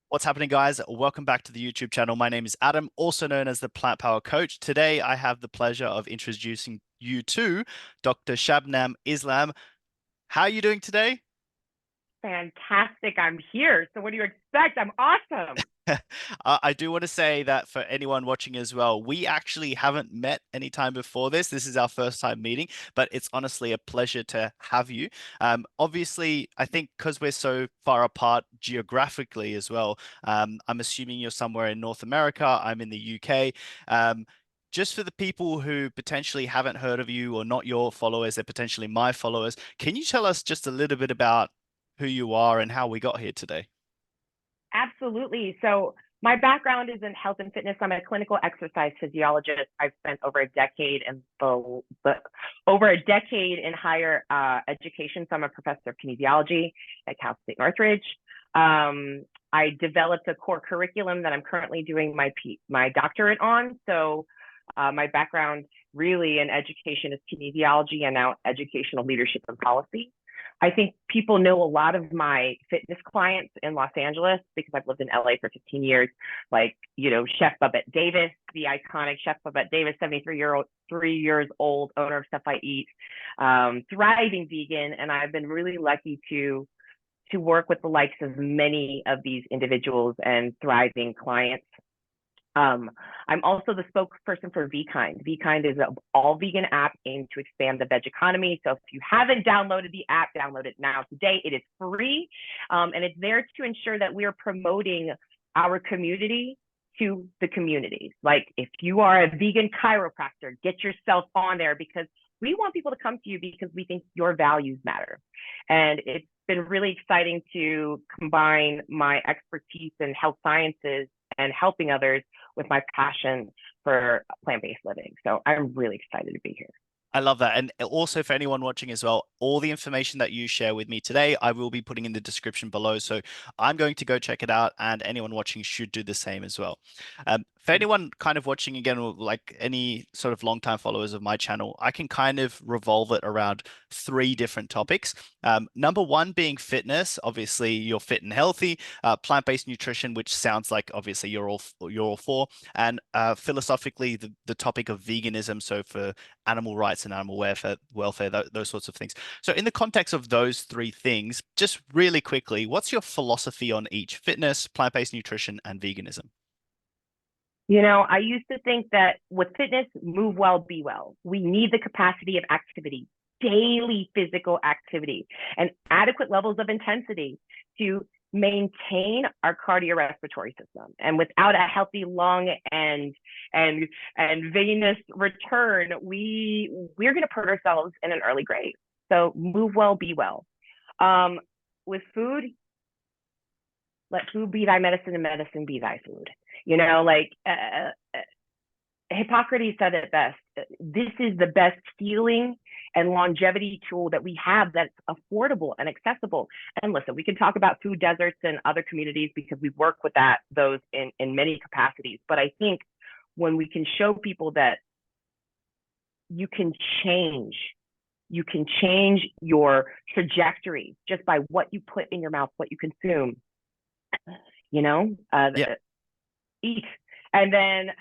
What's happening, guys? Welcome back to the YouTube channel. My name is Adam, also known as the Plant Power Coach. Today, I have the pleasure of introducing you to Dr. Shabnam Islam. How are you doing today? Fantastic. I'm here. So what do you expect? I'm awesome. I do want to say that for anyone watching as well, we actually haven't met any time before this. This is our first time meeting, but it's honestly a pleasure to have you. Obviously, I think because we're so far apart geographically as well, I'm assuming you're somewhere in North America. I'm in the UK. Just for the people who potentially haven't heard of you or not your followers, they're potentially my followers. Can you tell us just a little bit about who you are and how we got here today? Absolutely. So my background is in health and fitness. I'm a clinical exercise physiologist. I've spent over a decade in higher education. So I'm a professor of kinesiology at Cal State Northridge. I developed a core curriculum that I'm currently doing my doctorate on. So my background really in education is kinesiology and now educational leadership and policy. I think people know a lot of my fitness clients in Los Angeles because I've lived in LA for 15 years, like, Chef Babette Davis, the iconic Chef Babette Davis, 3 years old, owner of Stuff I Eat, thriving vegan. And I've been really lucky to work with the likes of many of these individuals and thriving clients. I'm also the spokesperson for VKind. VKind is an all-vegan app aimed to expand the veg economy. So if you haven't downloaded the app, download it now today. It is free, and it's there to ensure that we are promoting our community to the communities. Like if you are a vegan chiropractor, get yourself on there because we want people to come to you because we think your values matter. And it's been really exciting to combine my expertise in health sciences and helping others with my passion for plant-based living. So I'm really excited to be here. I love that. And also for anyone watching as well, all the information that you share with me today, I will be putting in the description below. So I'm going to go check it out, and anyone watching should do the same as well. For anyone kind of watching again, like any sort of long-time followers of my channel, I can kind of revolve it around three different topics. Number one being fitness. Obviously, you're fit and healthy. Plant-based nutrition, which sounds like obviously you're all for, and philosophically the topic of veganism. So for animal rights and animal welfare, those sorts of things. So, in the context of those three things, just really quickly, what's your philosophy on each: fitness, plant-based nutrition, and veganism? I used to think that with fitness, move well, be well. We need the capacity of activity, daily physical activity, and adequate levels of intensity to maintain our cardiorespiratory system. And without a healthy lung and venous return, we're going to put ourselves in an early grave. So move well, be well. With food, let food be thy medicine and medicine be thy food. Hippocrates said it best. This is the best healing and longevity tool that we have that's affordable and accessible. And listen, we can talk about food deserts and other communities because we work with those in many capacities. But I think when we can show people that you can change, you can change your trajectory just by what you put in your mouth, what you consume, Yeah. eat. And then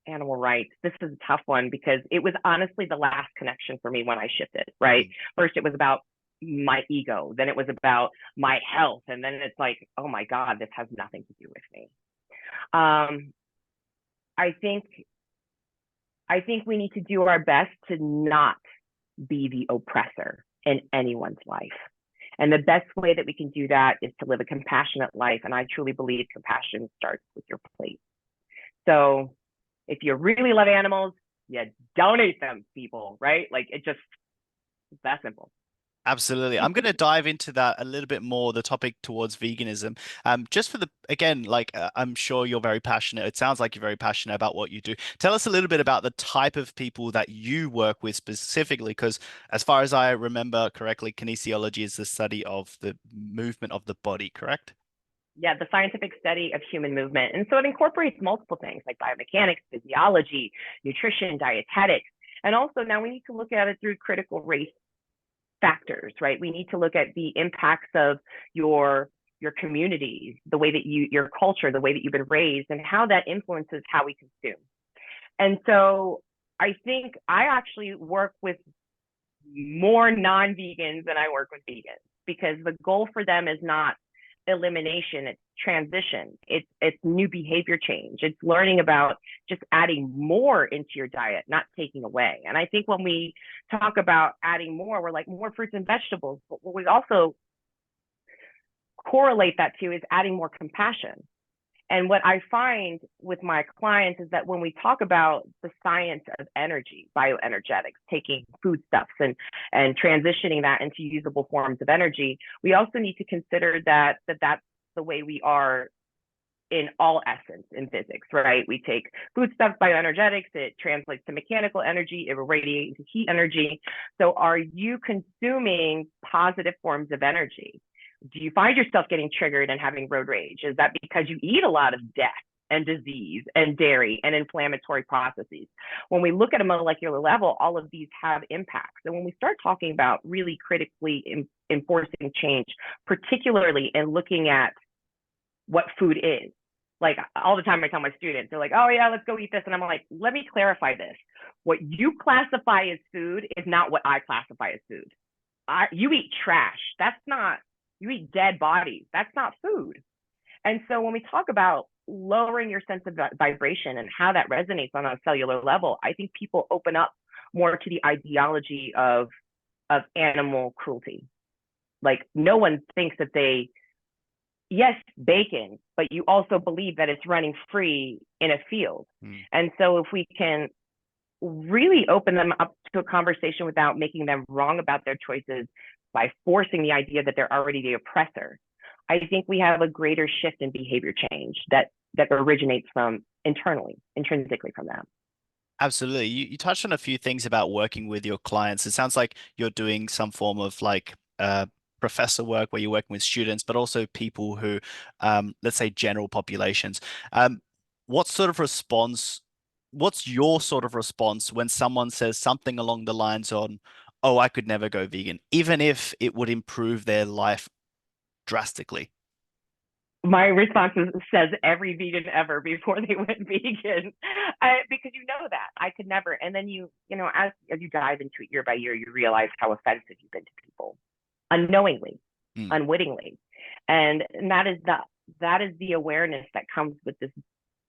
animal rights. This is a tough one because it was honestly the last connection for me when I shifted, right? First, it was about my ego. Then it was about my health. And then it's like, oh my God, this has nothing to do with me. Um, I think we need to do our best to not be the oppressor in anyone's life. And the best way that we can do that is to live a compassionate life. And I truly believe compassion starts with your plate. So if you really love animals, you donate them, people, right? Like it's that simple. Absolutely. I'm going to dive into that a little bit more, the topic towards veganism. Just for again, like I'm sure you're very passionate. It sounds like you're very passionate about what you do. Tell us a little bit about the type of people that you work with specifically, because as far as I remember correctly, kinesiology is the study of the movement of the body, correct? Yeah, the scientific study of human movement. And so it incorporates multiple things like biomechanics, physiology, nutrition, dietetics. And also now we need to look at it through critical race factors, right? We need to look at the impacts of your communities, the way that your culture, the way that you've been raised, and how that influences how we consume. And so I think I actually work with more non-vegans than I work with vegans, because the goal for them is not elimination, it's transition, it's new behavior change, it's learning about just adding more into your diet, not taking away. And I think when we talk about adding more, we're like more fruits and vegetables, but what we also correlate that to is adding more compassion. And what I find with my clients is that when we talk about the science of energy, bioenergetics, taking foodstuffs and transitioning that into usable forms of energy, we also need to consider that's the way we are in all essence in physics, right? We take foodstuffs, bioenergetics, it translates to mechanical energy, it radiates heat energy. So are you consuming positive forms of energy? Do you find yourself getting triggered and having road rage? Is that because you eat a lot of death and disease and dairy and inflammatory processes? When we look at a molecular level, all of these have impacts. And when we start talking about really critically enforcing change, particularly in looking at what food is, like all the time I tell my students, they're like, oh yeah, let's go eat this. And I'm like, let me clarify this. What you classify as food is not what I classify as food. You eat trash. That's not, you eat dead bodies. That's not food. And so when we talk about lowering your sense of vibration and how that resonates on a cellular level, I think people open up more to the ideology of animal cruelty. Like no one thinks that yes, bacon, but you also believe that it's running free in a field. And so if we can really open them up to a conversation without making them wrong about their choices by forcing the idea that they're already the oppressor, I think we have a greater shift in behavior change that originates from intrinsically from them. Absolutely. You touched on a few things about working with your clients. It sounds like you're doing some form of like professor work where you're working with students, but also people who, let's say, general populations. Um, what sort of response, what's your sort of response when someone says something along the lines on, oh, I could never go vegan, even if it would improve their life drastically? My response says every vegan ever before they went vegan, because you know that I could never. And then as you dive into it year by year, you realize how offensive you've been to people, unknowingly, Mm. unwittingly, and that is the awareness that comes with this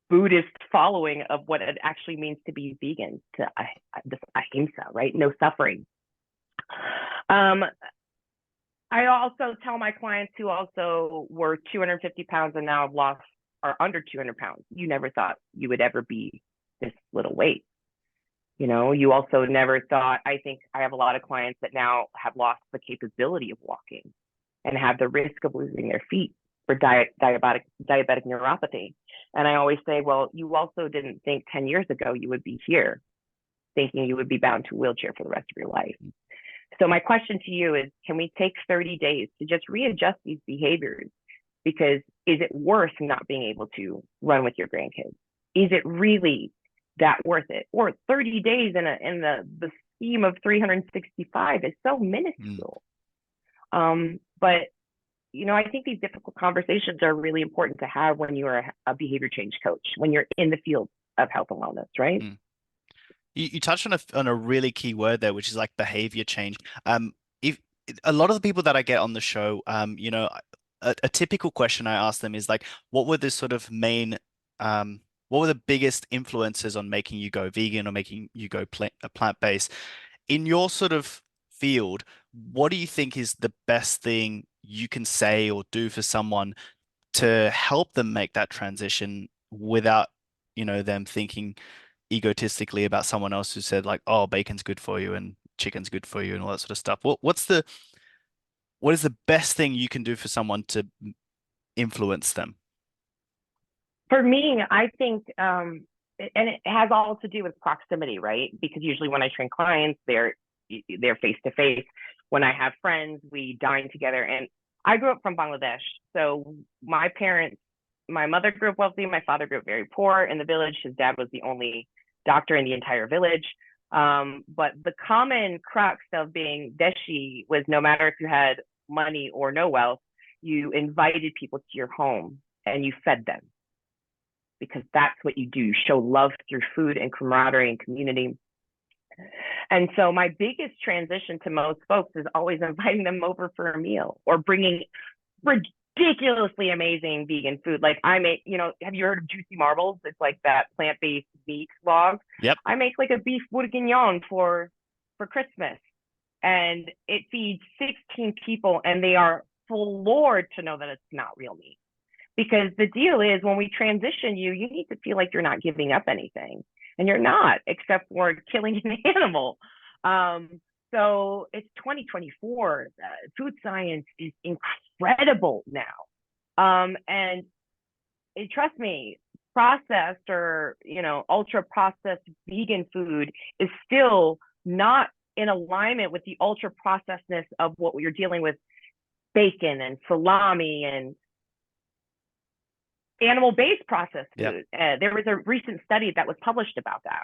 Buddhist following of what it actually means to be vegan, to this ahimsa, right? No suffering. I also tell my clients who also were 250 pounds and now have lost are under 200 pounds. You never thought you would ever be this little weight. You also never thought, I think I have a lot of clients that now have lost the capability of walking and have the risk of losing their feet for diabetic neuropathy. And I always say, well, you also didn't think 10 years ago you would be here thinking you would be bound to a wheelchair for the rest of your life. So my question to you is, can we take 30 days to just readjust these behaviors? Because is it worth not being able to run with your grandkids? Is it really that worth it? Or 30 days in the scheme of 365 is so minuscule. But I think these difficult conversations are really important to have when you are a behavior change coach, when you're in the field of health and wellness, right? You touched on a really key word there, which is like behavior change. If a lot of the people that I get on the show, a typical question I ask them is like, what were the sort of main, what were the biggest influences on making you go vegan or making you go plant-based? In your sort of field, what do you think is the best thing you can say or do for someone to help them make that transition without, them thinking egotistically about someone else who said like, oh, bacon's good for you and chicken's good for you and all that sort of stuff. What is the best thing you can do for someone to influence them? For me, I think, and it has all to do with proximity, right? Because usually when I train clients, they're face to face. When I have friends, we dine together. And I grew up from Bangladesh, so my mother grew up wealthy, my father grew up very poor in the village. His dad was the only doctor in the entire village. But the common crux of being deshi was no matter if you had money or no wealth, you invited people to your home and you fed them because that's what you do. You show love through food and camaraderie and community. And so my biggest transition to most folks is always inviting them over for a meal or bringing ridiculously amazing vegan food. Like I make, have you heard of Juicy Marbles? It's like that plant-based meat log. Yep. I make like a beef bourguignon for Christmas, and it feeds 16 people, and they are floored to know that it's not real meat. Because the deal is when we transition you, you need to feel like you're not giving up anything. And you're not, except for killing an animal. So it's 2024. Food science is incredible now. And trust me, processed or, ultra processed vegan food is still not in alignment with the ultra processedness of what you're dealing with, bacon and salami and animal-based processed food. Yep. There was a recent study that was published about that.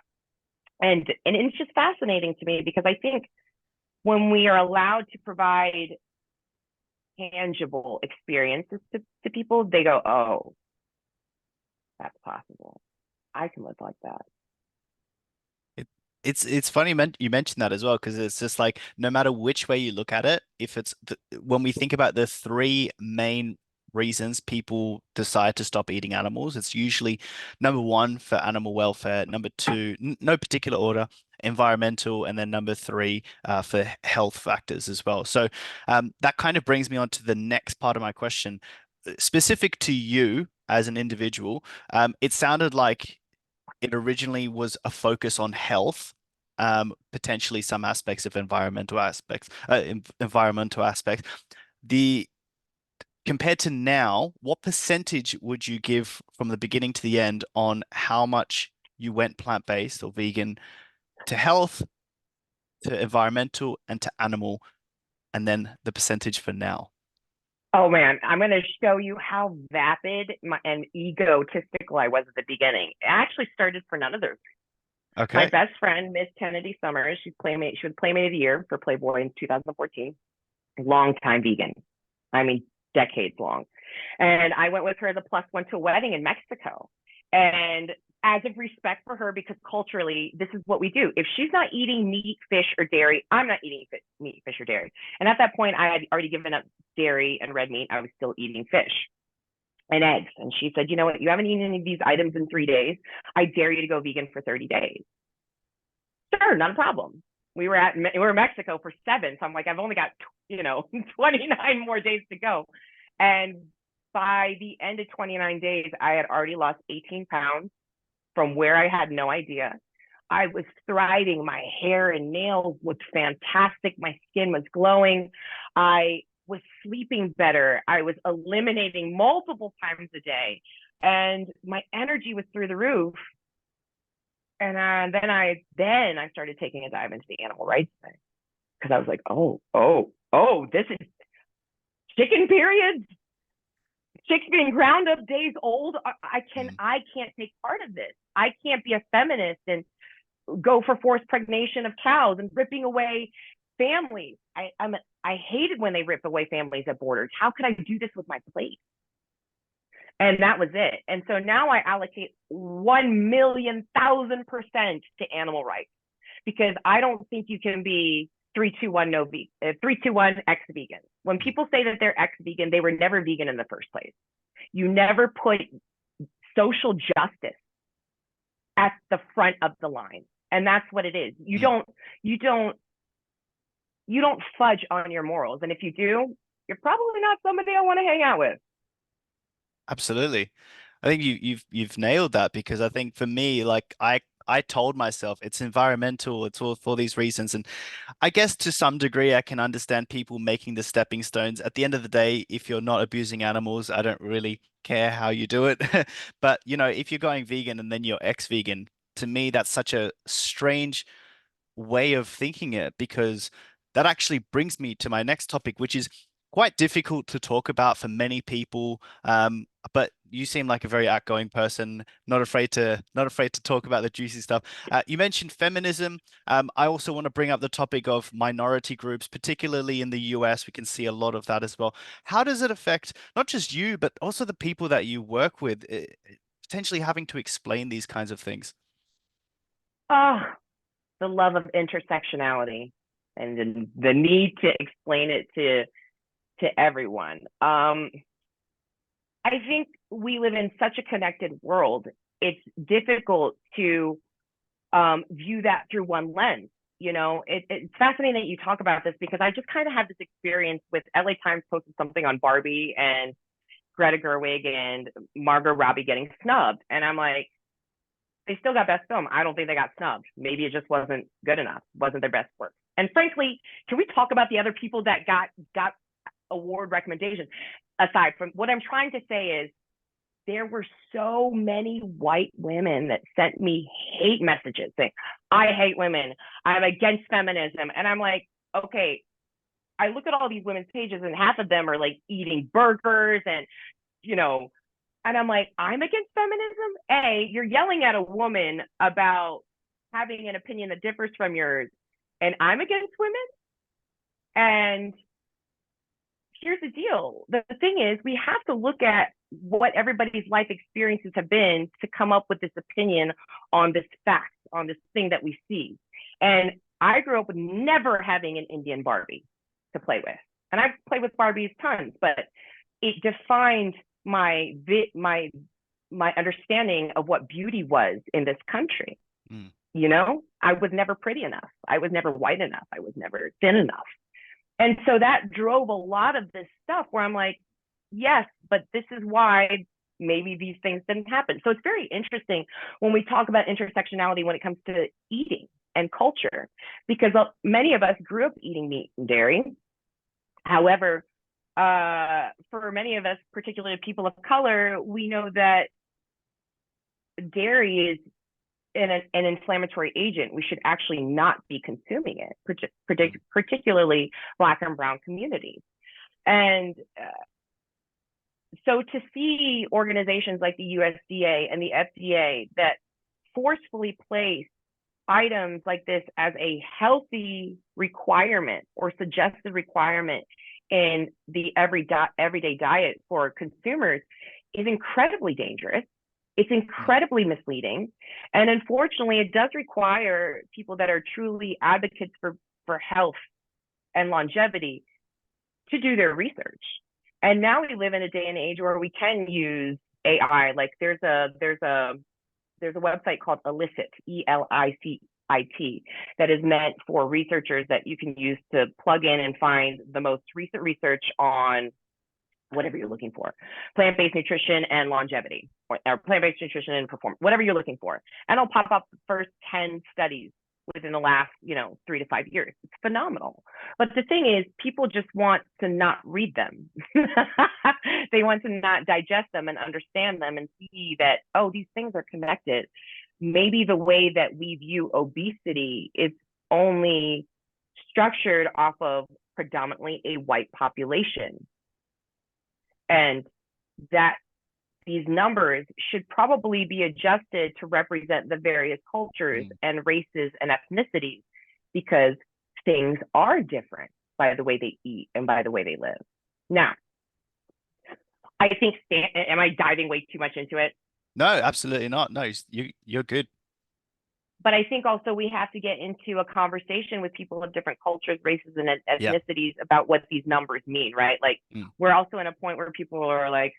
And it's just fascinating to me because I think when we are allowed to provide tangible experiences to people, they go, oh, that's possible. I can live like that. It's funny you mentioned that as well, because it's just like no matter which way you look at it, if it's when we think about the three main reasons people decide to stop eating animals, it's usually number one for animal welfare, number two, no particular order, environmental, and then number three for health factors as well. So that kind of brings me on to the next part of my question, specific to you as an individual. It sounded like it originally was a focus on health, potentially some aspects of environmental aspects, The compared to now, what percentage would you give from the beginning to the end on how much you went plant-based or vegan to health, to environmental, and to animal, and then the percentage for now? Oh man, I'm going to show you how vapid and egotistical I was at the beginning. It actually started for none of those. Okay. My best friend, Miss Kennedy Summers, she was Playmate of the Year for Playboy in 2014. Long time vegan. I mean, decades long. And I went with her as a plus one to a wedding in Mexico. And as of respect for her, because culturally, this is what we do. If she's not eating meat, fish, or dairy, I'm not eating meat, fish, or dairy. And at that point, I had already given up dairy and red meat. I was still eating fish and eggs. And she said, you know what? You haven't eaten any of these items in 3 days. I dare you to go vegan for 30 days. Sure, not a problem. We were in Mexico for 7. So I'm like, I've only got, 29 more days to go. And by the end of 29 days, I had already lost 18 pounds from where I had no idea. I was thriving. My hair and nails looked fantastic. My skin was glowing. I was sleeping better. I was eliminating multiple times a day. And my energy was through the roof. And then I started taking a dive into the animal rights thing. Because I was like, oh, this is chicken periods. Chicks being ground up days old. I can't take part of this. I can't be a feminist and go for forced pregnation of cows and ripping away families. I hated when they ripped away families at borders. How could I do this with my plate? And that was it. And so now I allocate 1,000,000% to animal rights, because I don't think you can be 321 no vegan, 321 ex-vegan. When people say that they're ex-vegan, they were never vegan in the first place. You never put social justice at the front of the line. And that's what it is. You don't fudge on your morals. And if you do, you're probably not somebody I want to hang out with. Absolutely. I think you've nailed that, because I think for me, like I told myself it's environmental, it's all for these reasons. And I guess to some degree I can understand people making the stepping stones. At the end of the day, if you're not abusing animals, I don't really care how you do it. But if you're going vegan and then you're ex-vegan, to me that's such a strange way of thinking it, because that actually brings me to my next topic, which is quite difficult to talk about for many people. But you seem like a very outgoing person, not afraid to talk about the juicy stuff. You mentioned feminism. I also want to bring up the topic of minority groups, particularly in the US. We can see a lot of that as well. How does it affect not just you, but also the people that you work with, potentially having to explain these kinds of things? Oh, the love of intersectionality and the need to explain it to everyone. I think we live in such a connected world. It's difficult to view that through one lens. It's fascinating that you talk about this because I just kind of had this experience with LA Times posted something on Barbie and Greta Gerwig and Margot Robbie getting snubbed. And I'm like, they still got best film. I don't think they got snubbed. Maybe it just wasn't good enough, wasn't their best work. And frankly, can we talk about the other people that got award recommendations? Aside from what I'm trying to say is there were so many white women that sent me hate messages saying, I hate women, I'm against feminism. And I'm like, okay, I look at all these women's pages and half of them are like eating burgers and, and I'm like, I'm against feminism. You're yelling at a woman about having an opinion that differs from yours, and I'm against women. And here's the deal. The thing is, we have to look at what everybody's life experiences have been to come up with this opinion on this fact, on this thing that we see. And I grew up with never having an Indian Barbie to play with. And I've played with Barbies tons, but it defined my understanding of what beauty was in this country. Mm. I was never pretty enough. I was never white enough. I was never thin enough. And so that drove a lot of this stuff where I'm like, yes, but this is why maybe these things didn't happen. So it's very interesting when we talk about intersectionality when it comes to eating and culture, because many of us grew up eating meat and dairy. However, for many of us, particularly people of color, we know that dairy is an inflammatory agent. We should actually not be consuming it, particularly Black and Brown communities. And so to see organizations like the USDA and the FDA that forcefully place items like this as a healthy requirement or suggested requirement in the everyday diet for consumers is incredibly dangerous. It's incredibly misleading. And unfortunately, it does require people that are truly advocates for health and longevity to do their research. And now we live in a day and age where we can use AI. Like there's a website called Elicit, ELICIT, that is meant for researchers that you can use to plug in and find the most recent research on whatever you're looking for, plant-based nutrition and longevity, or plant-based nutrition and performance, whatever you're looking for. And it'll pop up the first 10 studies within the last, 3 to 5 years. It's phenomenal. But the thing is, people just want to not read them. They want to not digest them and understand them and see that, oh, these things are connected. Maybe the way that we view obesity is only structured off of predominantly a white population. And that these numbers should probably be adjusted to represent the various cultures and races and ethnicities, because things are different by the way they eat and by the way they live. Now, I think, am I diving way too much into it? No, absolutely not. No, you're good. But I think also we have to get into a conversation with people of different cultures, races, and ethnicities about what these numbers mean, right? Like we're also in a point where people are like,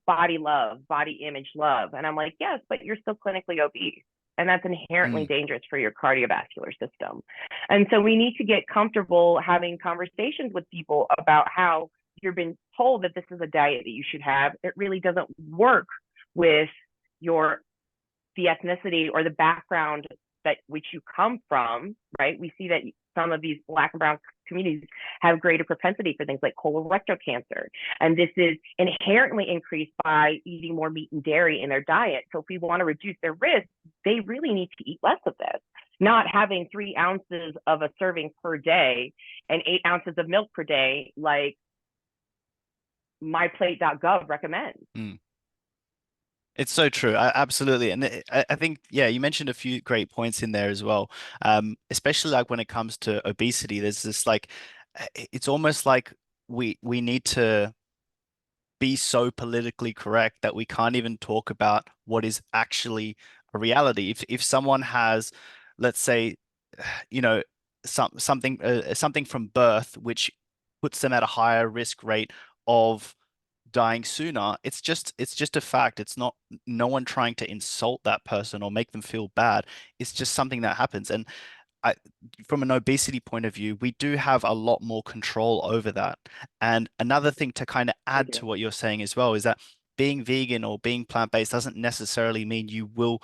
body love, body image love. And I'm like, yes, but you're still clinically obese. And that's inherently dangerous for your cardiovascular system. And so we need to get comfortable having conversations with people about how you've been told that this is a diet that you should have. It really doesn't work with the ethnicity or the background that which you come from, right? We see that some of these Black and Brown communities have greater propensity for things like colorectal cancer. And this is inherently increased by eating more meat and dairy in their diet. So if we want to reduce their risk, they really need to eat less of this, not having 3 ounces of a serving per day and 8 ounces of milk per day, like myplate.gov recommends. It's so true. Absolutely. And I think, yeah, you mentioned a few great points in there as well. Especially like when it comes to obesity, there's this like, it's almost like we need to be so politically correct that we can't even talk about what is actually a reality. If someone has, let's say, you know, something from birth which puts them at a higher risk rate of dying sooner, it's just a fact. It's not no one trying to insult that person or make them feel bad. It's just something that happens. And I, from an obesity point of view, we do have a lot more control over that. And another thing to kind of We add do. to what you're saying as well is that being vegan or being plant-based doesn't necessarily mean you will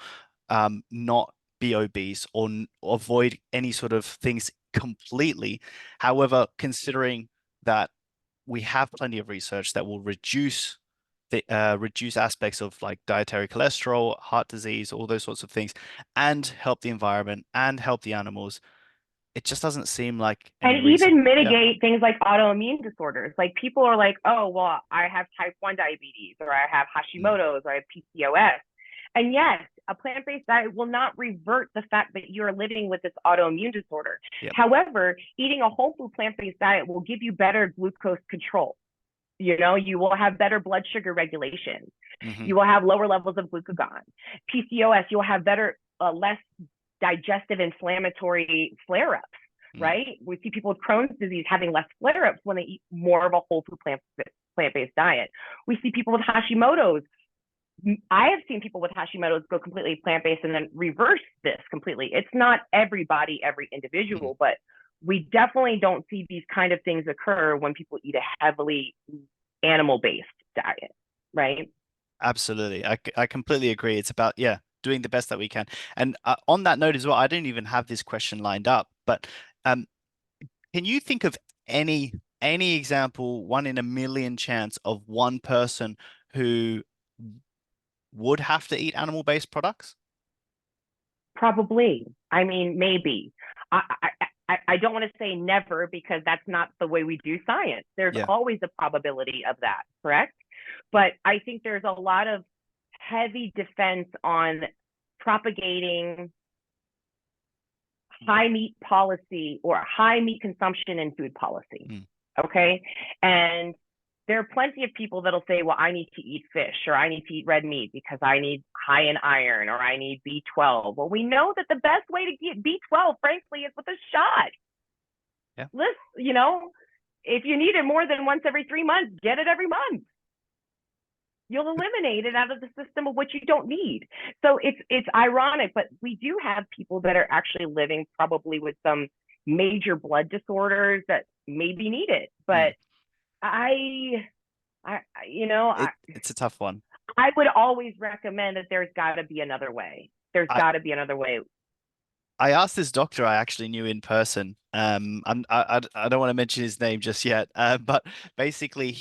not be obese or avoid any sort of things completely. However, considering that we have plenty of research that will reduce aspects of like dietary cholesterol, heart disease, all those sorts of things, and help the environment and help the animals. It just doesn't seem like And any reason. even Yeah. mitigate things like autoimmune disorders. Like people are like, oh, well, I have type 1 diabetes, or I have Mm. Hashimoto's, or I have PCOS. And yes, a plant based diet will not revert the fact that you're living with this autoimmune disorder. Yep. However, eating a whole food plant based diet will give you better glucose control. You know, you will have better blood sugar regulation. Hmm. You will have lower levels of glucagon. PCOS, you'll have better, less digestive inflammatory flare ups, Mm. right? We see people with Crohn's disease having less flare ups when they eat more of a whole food plant based diet. We see people with Hashimoto's. I have seen people with Hashimoto's go completely plant based and then reverse this completely. It's not everybody, every Mm. individual, but we definitely don't see these kind of things occur when people eat a heavily animal based diet, right? Absolutely. I completely agree. It's about, yeah, doing the best that we can. And on that note as well, I didn't even have this question lined up, but um, can you think of any any example, one in a million chance of one person who would have to eat animal-based products? Probably. I mean, maybe. I don't want to say never because that's not the way we do science. There's Yeah. always a probability of that, correct? But I think there's a lot of heavy defense on propagating high meat policy or high meat consumption in food policy. Mm. Okay. And there are plenty of people that'll say, well, I need to eat fish or I need to eat red meat because I need high in iron or I need B12. Well, we know that the best way to get B12, frankly, is with a shot. Yeah. Listen, you know, if you need it more than once every 3 months, get it every month. You'll eliminate it out of the system of what you don't need. So it's ironic, but we do have people that are actually living probably with some major blood disorders that maybe need it. Mm. But I, I, you know, It's a tough one. I would always recommend that there's got to be another way. There's I got to be another way. I asked this doctor I actually knew in person. I don't want to mention his name just yet. But basically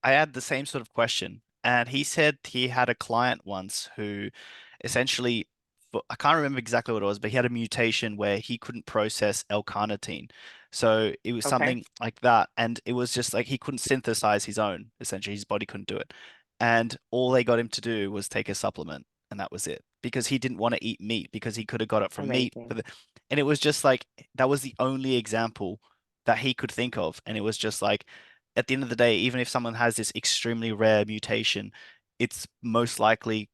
I had the same sort of question, and he said he had a client once who essentially, I can't remember exactly what it was, but he had a mutation where he couldn't process L-carnitine. So it was Okay, something like that, and it was just like he couldn't synthesize his own. Essentially, his body couldn't do it, and all they got him to do was take a supplement, and that was it because he didn't want to eat meat because he could have got it from meat amazing. and it was just like that was the only example that he could think of, and it was just like at the end of the day, even if someone has this extremely rare mutation, it's most likely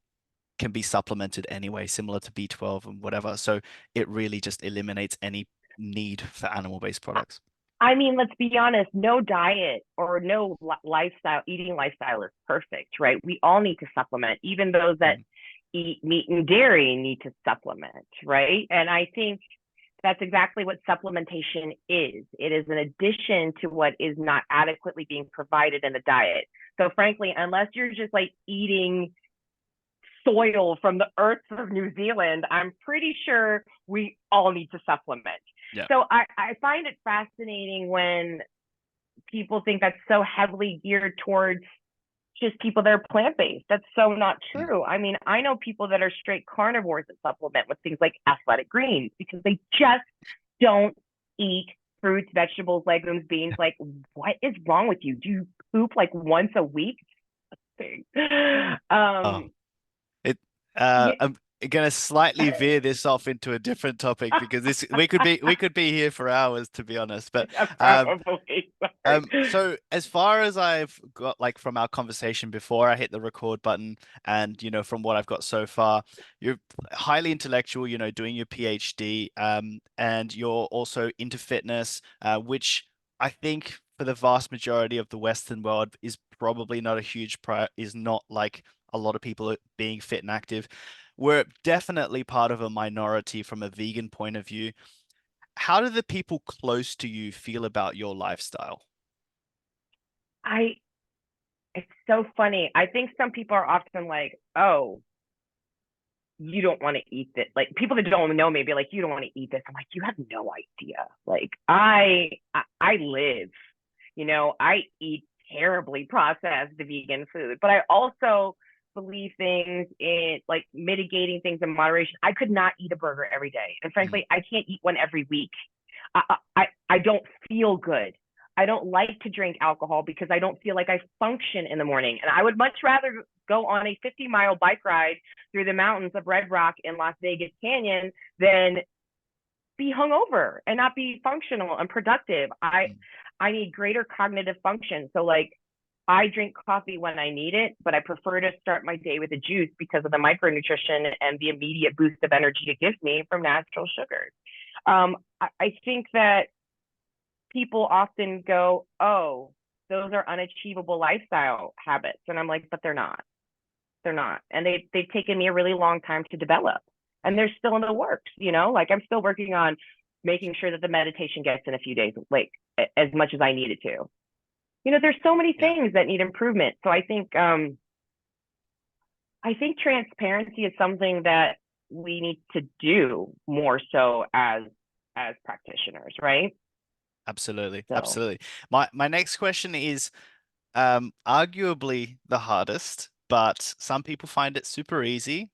can be supplemented anyway, similar to B12 and whatever. So it really just eliminates any need for animal-based products. I mean, let's be honest, no diet or no lifestyle, eating lifestyle is perfect, right? We all need to supplement. Even those that Mm. eat meat and dairy need to supplement, right? And I think that's exactly what supplementation is. It is an addition to what is not adequately being provided in the diet. So, frankly, unless you're just like eating soil from the earth of New Zealand, I'm pretty sure we all need to supplement. Yeah. So I find it fascinating when people think that's so heavily geared towards just people that are plant based. That's so not Mm. true. I mean, I know people that are straight carnivores that supplement with things like athletic greens because they just don't eat fruits, vegetables, legumes, beans. Like, what is wrong with you? Do you poop like once a week? Thing. Oh. Yeah. I'm gonna slightly veer this off into a different topic because this we could be here for hours, to be honest. But um, Probably. Sorry. so as far as I've got, like, from our conversation before I hit the record button, and from what I've got so far, you're highly intellectual, doing your PhD, and you're also into fitness, which I think for the vast majority of the Western world is probably not a huge is not like a lot of people are being fit and active. We're definitely part of a minority from a vegan point of view. How do the people close to you feel about your lifestyle? I It's so funny. I think some people are often like, "Oh, you don't want to eat this." Like people that don't know maybe like, "You don't want to eat this." I'm like, "You have no idea." Like I live, I eat terribly processed vegan food, but I also believe things in like mitigating things in moderation. I could not eat a burger every day, and Mm, frankly, I can't eat one every week. I don't feel good. I don't like to drink alcohol because I don't feel like I function in the morning. And I would much rather go on a 50-mile bike ride through the mountains of Red Rock in Las Vegas Canyon than be hungover and not be functional and productive. I mm, I need greater cognitive function. So like I drink coffee when I need it, but I prefer to start my day with a juice because of the micronutrition and the immediate boost of energy it gives me from natural sugars. I think that people often go, "Oh, those are unachievable lifestyle habits," and I'm like, "But they're not. They're not." And they've taken me a really long time to develop, and mm. they're still in the works. Like I'm still working on making sure that the meditation gets in a few days, like as much as I need it to. There's so many Yeah, things that need improvement. So I think transparency is something that we need to do more so as practitioners, right? absolutely, So absolutely. My next question is arguably the hardest, but some people find it super easy.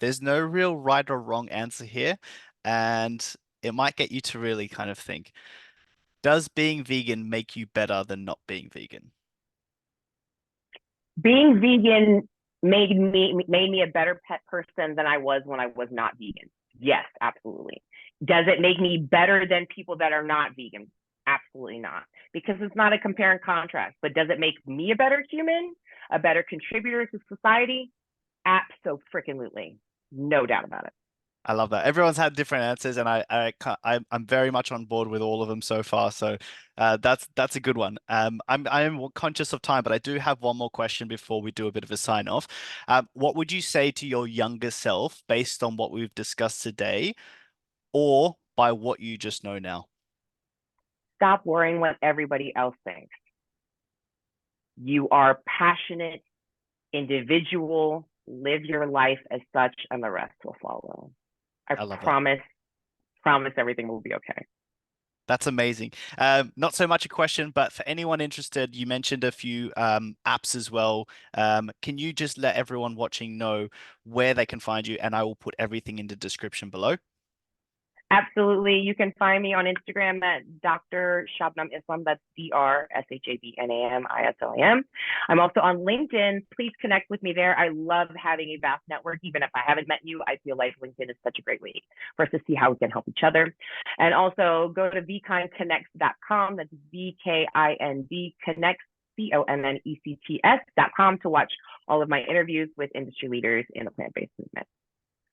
There's no real right or wrong answer here, and it might get you to really kind of think, does being vegan make you better than not being vegan? being vegan made me a better pet person than I was when I was not vegan. Yes, absolutely. Does it make me better than people that are not vegan? Absolutely not. Because it's not a compare and contrast. But does it make me a better human, a better contributor to society? Absolutely. No doubt about it. I love that. Everyone's had different answers, and I'm very much on board with all of them so far. So that's a good one. I am conscious of time, but I do have one more question before we do a bit of a sign off. What would you say to your younger self based on what we've discussed today, or by what you just know now? Stop worrying what everybody else thinks. You are passionate, individual, live your life as such, and the rest will follow. I I love that. promise everything will be okay. That's amazing. Not so much a question, but for anyone interested, you mentioned a few apps as well. Can you just let everyone watching know where they can find you? And I will put everything in the description below. Absolutely. You can find me on Instagram at Dr. Shabnam Islam. That's DrShabnamislam. I'm also on LinkedIn. Please connect with me there. I love having a vast network. Even if I haven't met you, I feel like LinkedIn is such a great way for us to see how we can help each other. And also go to vkindconnects.com. That's VKIND Connects, CONNECTS.com to watch all of my interviews with industry leaders in the plant-based movement.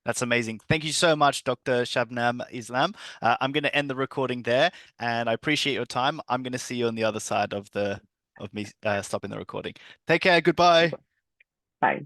That's amazing. Thank you so much, Dr. Shabnam Islam. I'm going to end the recording there, and I appreciate your time. I'm going to see you on the other side of me stopping the recording. Take care. Goodbye. Bye.